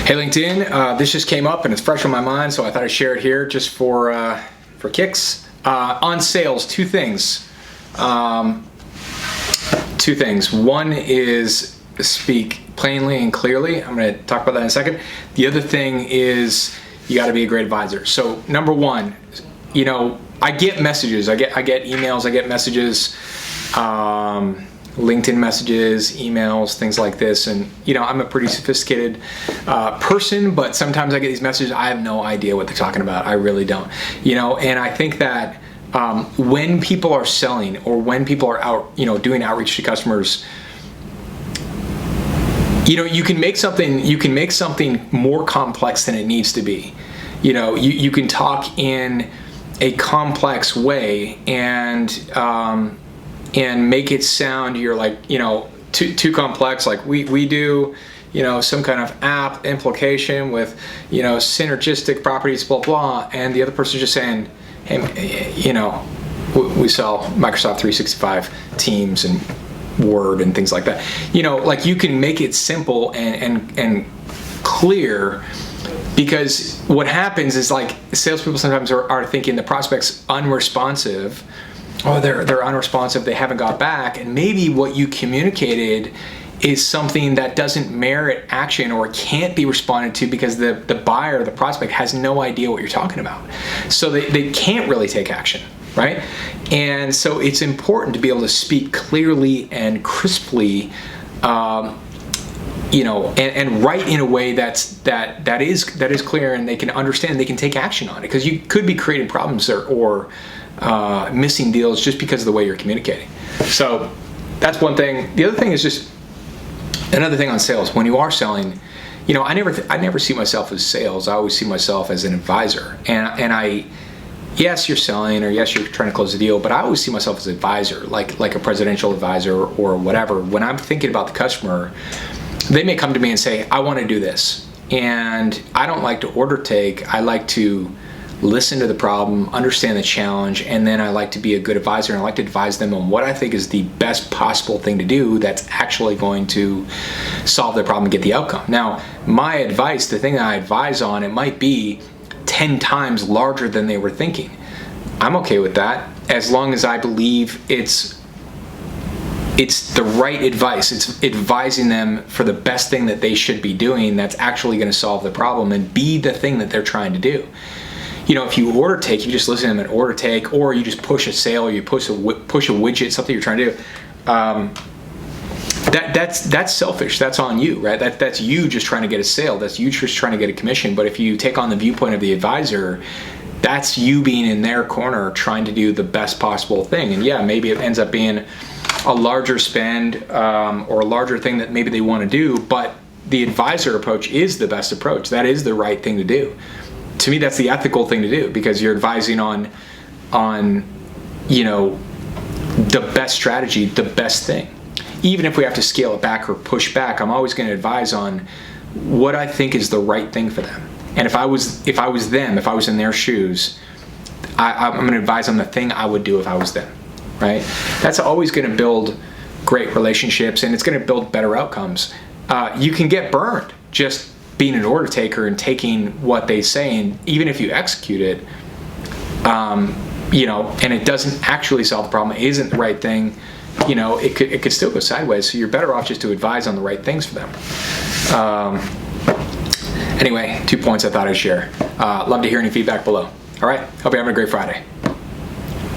Hey LinkedIn, this just came up and it's fresh on my mind, so I thought I'd share it here just for kicks. On sales, two things. One is speak plainly and clearly. I'm going to talk about that in a second. The other thing is you got to be a great advisor. So number one, I get messages, I get emails, I get messages, LinkedIn messages, emails, things like this. And, I'm a pretty sophisticated person, but sometimes I get these messages, I have no idea what they're talking about. I really don't, and I think that when people are selling or when people are out, doing outreach to customers, you can make something more complex than it needs to be. You can talk in a complex way and make it sound you're like, too complex. Like we do, some kind of app implication with, synergistic properties, blah, blah. And the other person's just saying, hey, we sell Microsoft 365 Teams and Word and things like that. Like you can make it simple and clear, because what happens is like salespeople sometimes are thinking the prospect's unresponsive. Oh, they're unresponsive, they haven't got back, and maybe what you communicated is something that doesn't merit action or can't be responded to because the buyer, the prospect, has no idea what you're talking about. So they can't really take action, right? And so it's important to be able to speak clearly and crisply, and write in a way that is clear and they can understand, they can take action on it, because you could be creating problems or missing deals just because of the way you're communicating. So that's one thing. The other thing is just another thing on sales. When you are selling, I never see myself as sales. I always see myself as an advisor. And yes, you're selling, or yes, you're trying to close a deal, but I always see myself as an advisor, like a presidential advisor or whatever. When I'm thinking about the customer, they may come to me and say, I want to do this. And I don't like to order take. I like to listen to the problem, understand the challenge, and then I like to be a good advisor, and I like to advise them on what I think is the best possible thing to do that's actually going to solve their problem and get the outcome. Now, my advice, the thing that I advise on, it might be 10 times larger than they were thinking. I'm okay with that, as long as I believe it's the right advice. It's advising them for the best thing that they should be doing that's actually going to solve the problem and be the thing that they're trying to do. If you order take, you just listen to them and order take, or you just push a sale, or you push a widget, something you're trying to do. That's selfish. That's on you, right? That's you just trying to get a sale. That's you just trying to get a commission. But if you take on the viewpoint of the advisor, that's you being in their corner trying to do the best possible thing. And yeah, maybe it ends up being a larger spend or a larger thing that maybe they want to do, but the advisor approach is the best approach. That is the right thing to do. To me, that's the ethical thing to do, because you're advising on the best strategy, the best thing. Even if we have to scale it back or push back, I'm always going to advise on what I think is the right thing for them. And if I was them, if I was in their shoes, I'm going to advise on the thing I would do if I was them, right? That's always going to build great relationships, and it's going to build better outcomes. You can get burned just being an order taker and taking what they say, and even if you execute it, and it doesn't actually solve the problem, it isn't the right thing, it could still go sideways. So you're better off just to advise on the right things for them. Anyway, 2 points I thought I'd share. Love to hear any feedback below. All right, hope you're having a great Friday.